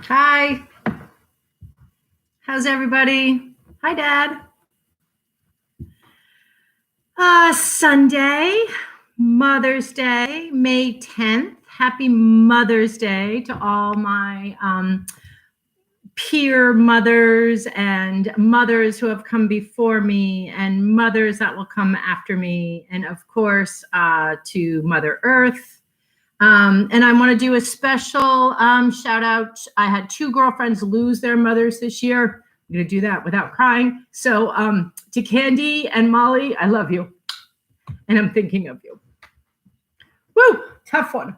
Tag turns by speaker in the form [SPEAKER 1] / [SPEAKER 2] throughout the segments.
[SPEAKER 1] Hi. How's everybody? Hi, Dad. Sunday, Mother's Day, May 10th. Happy Mother's Day to all my peer mothers and mothers who have come before me and mothers that will come after me. And of course, to Mother Earth. And I want to do a special shout out. I had 2 girlfriends lose their mothers this year. I'm going to do that without crying. So to Candy and Molly, I love you. And I'm thinking of you. Woo, tough one.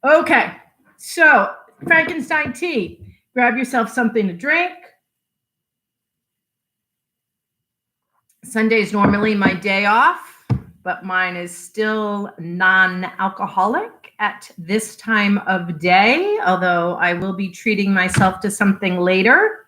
[SPEAKER 1] Okay, so Frankenstein tea. Grab yourself something to drink. Sunday's normally my day off, but mine is still non-alcoholic at this time of day, although I will be treating myself to something later.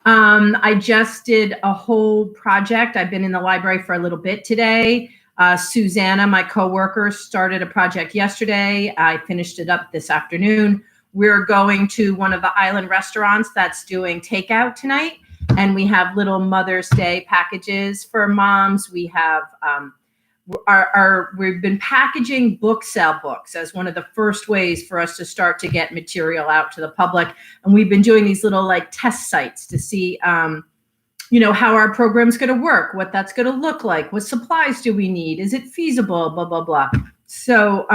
[SPEAKER 1] I just did a whole project. I've been in the library for a little bit today. Susanna, my coworker, started a project yesterday. I finished it up this afternoon. We're going to one of the island restaurants that's doing takeout tonight, and we have little Mother's Day packages for moms. We have we've been packaging book sale books as one of the first ways for us to start to get material out to the public. And we've been doing these little like test sites to see, how our program's going to work, what that's going to look like, what supplies do we need, is it feasible, blah, blah, blah. So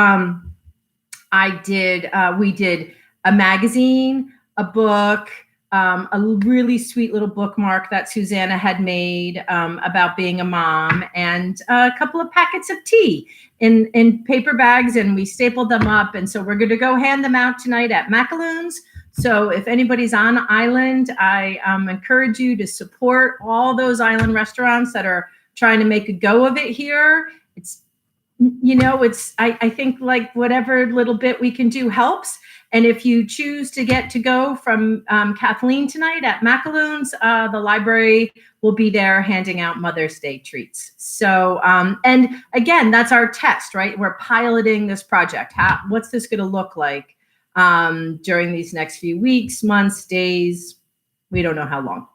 [SPEAKER 1] we did a magazine, a book, a really sweet little bookmark that Susanna had made about being a mom, and a couple of packets of tea in paper bags, and we stapled them up. And so we're going to go hand them out tonight at Macaloon's. So if anybody's on island, I encourage you to support all those island restaurants that are trying to make a go of it here. I think like whatever little bit we can do helps. And if you choose to get to go from Kathleen tonight at Macaloon's, the library will be there handing out Mother's Day treats. So, and again, that's our test, right? We're piloting this project. What's this going to look like during these next few weeks, months, days? We don't know how long.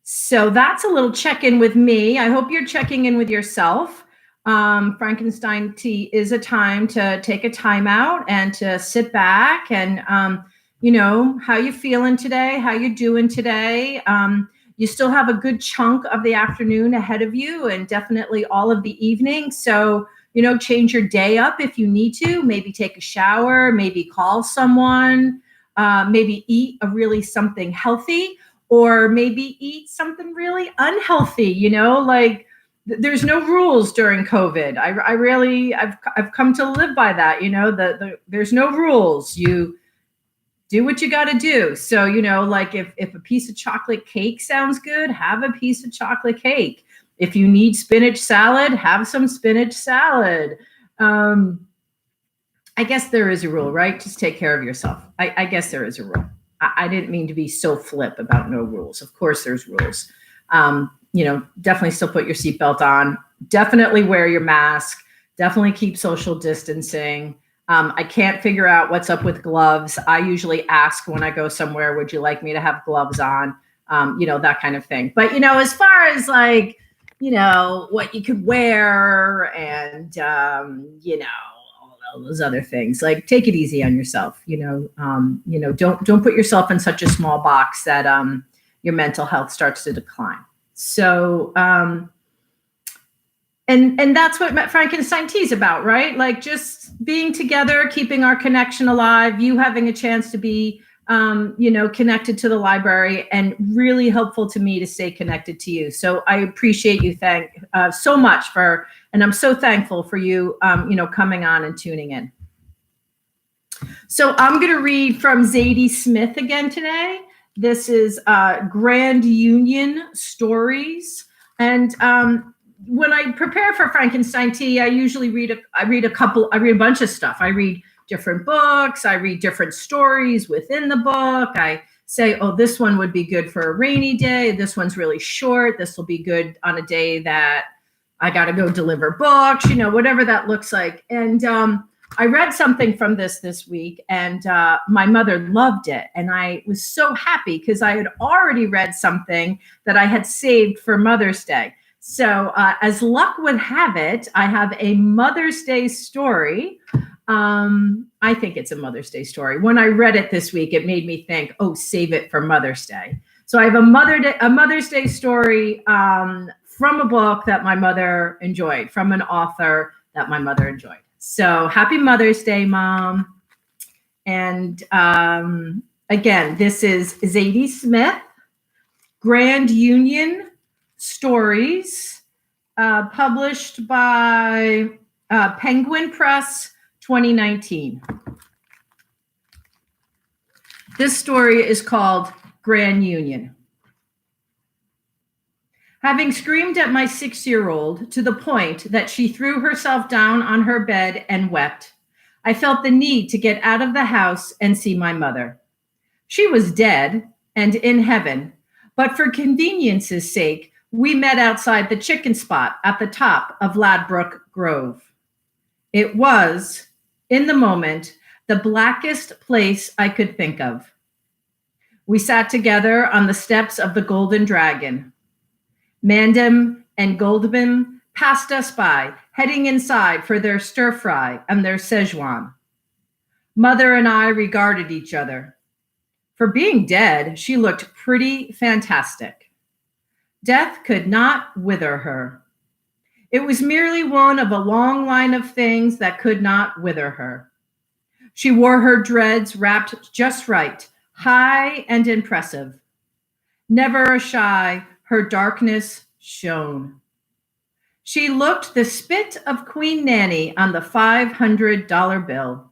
[SPEAKER 1] So that's a little check-in with me. I hope you're checking in with yourself. Frankenstein tea is a time to take a time out and to sit back and, how you feeling today, how you doing today. You still have a good chunk of the afternoon ahead of you and definitely all of the evening. So, change your day up if you need to, maybe take a shower, maybe call someone, maybe eat something healthy, or maybe eat something really unhealthy, like, there's no rules during COVID. I've come to live by that. There's no rules. You do what you got to do. So, like if a piece of chocolate cake sounds good, have a piece of chocolate cake. If you need spinach salad, have some spinach salad. I guess there is a rule, right? Just take care of yourself. I guess there is a rule. I didn't mean to be so flip about no rules. Of course there's rules. Definitely still put your seatbelt on, definitely wear your mask, definitely keep social distancing. I can't figure out what's up with gloves. I usually ask when I go somewhere, would you like me to have gloves on? That kind of thing. But, as far as like, what you could wear and, all those other things, like take it easy on yourself, don't put yourself in such a small box that your mental health starts to decline. So, and that's what Frankenstein Tea is about, right? Like just being together, keeping our connection alive, you having a chance to be, connected to the library, and really helpful to me to stay connected to you. So I appreciate you so much and I'm so thankful for you, coming on and tuning in. So I'm going to read from Zadie Smith again today. This is Grand Union Stories. And when I prepare for Frankenstein Tea, I usually read a bunch of stuff. I read different books. I read different stories within the book. I say, oh, this one would be good for a rainy day. This one's really short. This will be good on a day that I got to go deliver books, whatever that looks like. And I read something from this week, and my mother loved it. And I was so happy because I had already read something that I had saved for Mother's Day. So as luck would have it, I have a Mother's Day story. I think it's a Mother's Day story. When I read it this week, it made me think, oh, save it for Mother's Day. So I have a Mother's Day story from a book that my mother enjoyed, from an author that my mother enjoyed. So happy Mother's Day, Mom. And again, this is Zadie Smith, Grand Union Stories, published by Penguin Press, 2019. This story is called Grand Union. Having screamed at my 6-year-old to the point that she threw herself down on her bed and wept, I felt the need to get out of the house and see my mother. She was dead and in heaven, but for convenience's sake, we met outside the chicken spot at the top of Ladbroke Grove. It was, in the moment, the blackest place I could think of. We sat together on the steps of the Golden Dragon. Mandem and Goldman passed us by, heading inside for their stir fry and their Szechuan. Mother and I regarded each other. For being dead, she looked pretty fantastic. Death could not wither her. It was merely one of a long line of things that could not wither her. She wore her dreads wrapped just right, high and impressive. Never a shy, her darkness shone. She looked the spit of Queen Nanny on the $500 bill.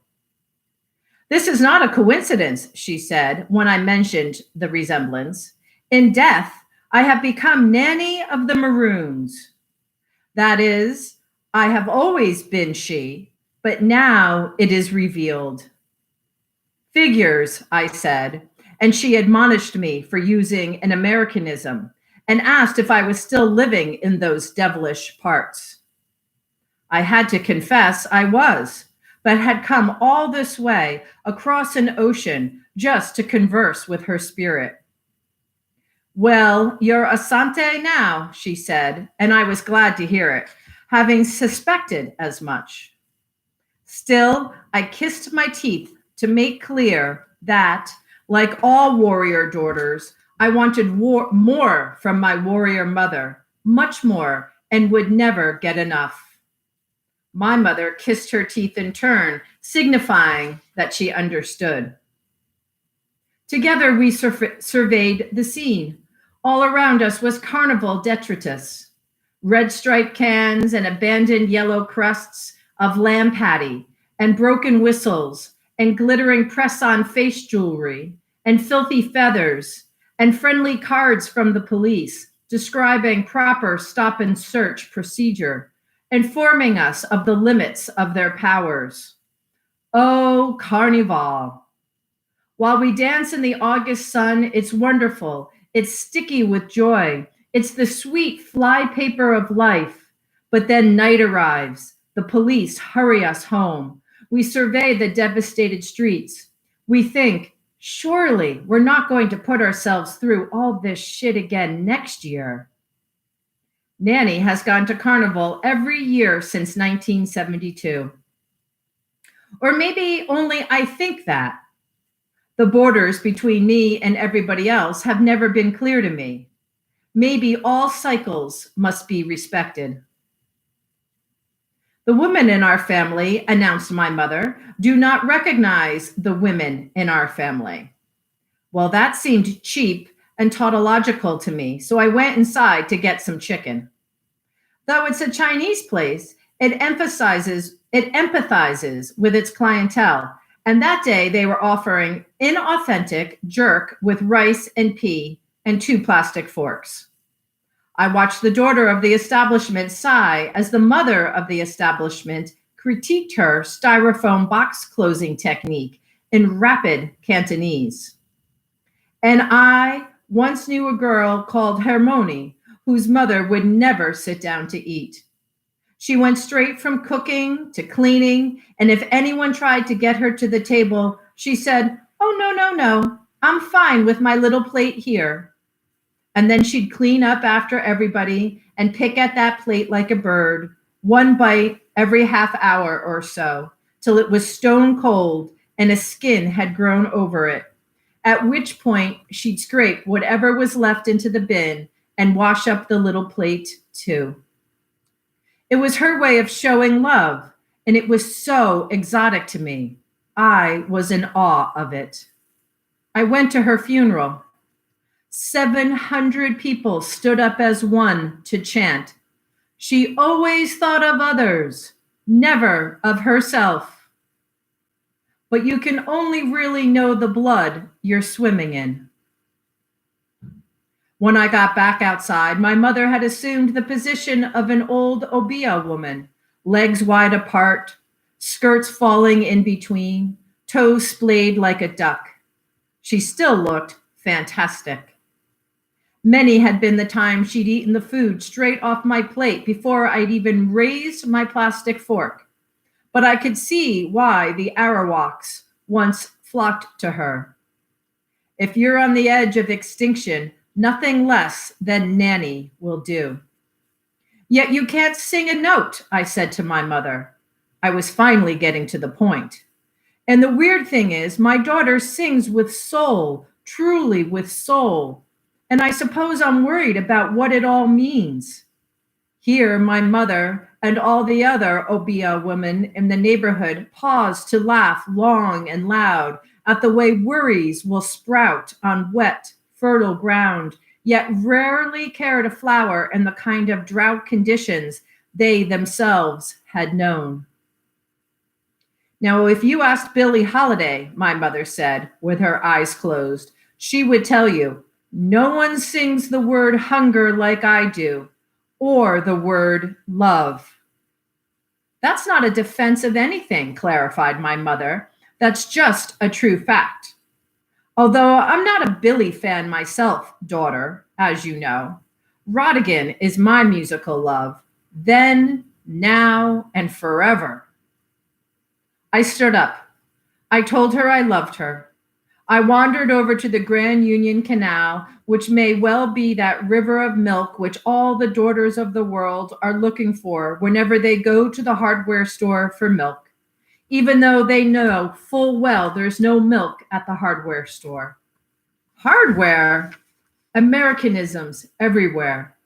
[SPEAKER 1] This is not a coincidence, she said when I mentioned the resemblance. In death, I have become Nanny of the Maroons. That is, I have always been she, but now it is revealed. Figures, I said, and she admonished me for using an Americanism and asked if I was still living in those devilish parts. I had to confess I was, but had come all this way across an ocean just to converse with her spirit. Well, you're Asante now, she said, and I was glad to hear it, having suspected as much. Still, I kissed my teeth to make clear that, like all warrior daughters, I wanted more from my warrior mother, much more, and would never get enough. My mother kissed her teeth in turn, signifying that she understood. Together we surveyed the scene. All around us was carnival detritus, red striped cans and abandoned yellow crusts of lamb patty, and broken whistles, and glittering press-on face jewelry, and filthy feathers, and friendly cards from the police describing proper stop and search procedure, informing us of the limits of their powers. Oh, Carnival. While we dance in the August sun, it's wonderful. It's sticky with joy. It's the sweet flypaper of life. But then night arrives. The police hurry us home. We survey the devastated streets. We think, surely we're not going to put ourselves through all this shit again next year. Nanny has gone to Carnival every year since 1972. Or maybe only I think that. The borders between me and everybody else have never been clear to me. Maybe all cycles must be respected. The women in our family, announced my mother, do not recognize the women in our family. Well, that seemed cheap and tautological to me, so I went inside to get some chicken. Though it's a Chinese place, it empathizes with its clientele, and that day they were offering inauthentic jerk with rice and pea and 2 plastic forks. I watched the daughter of the establishment sigh as the mother of the establishment critiqued her styrofoam box closing technique in rapid Cantonese. And I once knew a girl called Hermione whose mother would never sit down to eat. She went straight from cooking to cleaning, and if anyone tried to get her to the table, she said, "Oh, no, no, no, I'm fine with my little plate here." And then she'd clean up after everybody and pick at that plate like a bird, one bite every half hour or so, till it was stone cold and a skin had grown over it, at which point she'd scrape whatever was left into the bin and wash up the little plate too. It was her way of showing love, and it was so exotic to me. I was in awe of it. I went to her funeral. 700 people stood up as one to chant, "She always thought of others, never of herself." But you can only really know the blood you're swimming in. When I got back outside, my mother had assumed the position of an old Obeah woman, legs wide apart, skirts falling in between, toes splayed like a duck. She still looked fantastic. Many had been the times she'd eaten the food straight off my plate before I'd even raised my plastic fork. But I could see why the Arawaks once flocked to her. If you're on the edge of extinction, nothing less than Nanny will do. "Yet you can't sing a note," I said to my mother. I was finally getting to the point. "And the weird thing is, my daughter sings with soul, truly with soul. And I suppose I'm worried about what it all means." Here, my mother and all the other Obeah women in the neighborhood paused to laugh long and loud at the way worries will sprout on wet, fertile ground, yet rarely cared a flower in the kind of drought conditions they themselves had known. Now, if you asked Billie Holiday, my mother said, with her eyes closed, she would tell you, "No one sings the word hunger like I do, or the word love." "That's not a defense of anything," clarified my mother. "That's just a true fact. Although I'm not a Billie fan myself, daughter, as you know. Rodigan is my musical love, then, now, and forever." I stood up. I told her I loved her. I wandered over to the Grand Union Canal, which may well be that river of milk which all the daughters of the world are looking for whenever they go to the hardware store for milk, even though they know full well there's no milk at the hardware store. Hardware, Americanisms everywhere,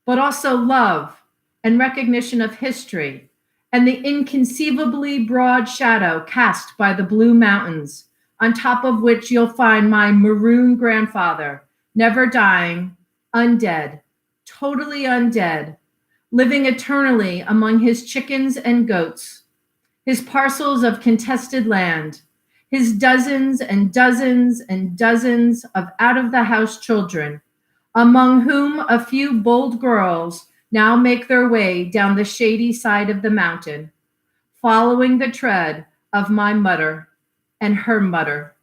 [SPEAKER 1] but also love and recognition of history and the inconceivably broad shadow cast by the Blue Mountains, on top of which you'll find my maroon grandfather, never dying, undead, totally undead, living eternally among his chickens and goats, his parcels of contested land, his dozens and dozens and dozens of out-of-the-house children, among whom a few bold girls now make their way down the shady side of the mountain, following the tread of my mother and her mother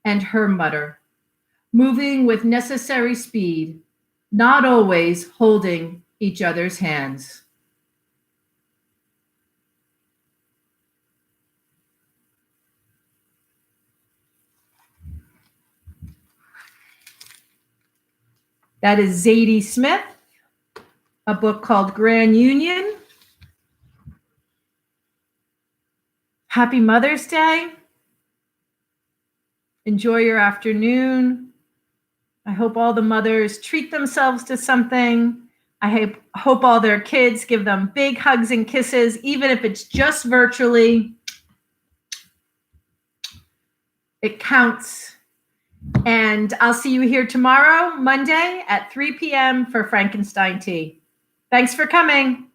[SPEAKER 1] and her mother, moving with necessary speed, not always holding each other's hands. That is Zadie Smith, a book called Grand Union. Happy Mother's Day. Enjoy your afternoon. I hope all the mothers treat themselves to something. I hope all their kids give them big hugs and kisses, even if it's just virtually. It counts. And I'll see you here tomorrow, Monday at 3 p.m. for Frankenstein Tea. Thanks for coming.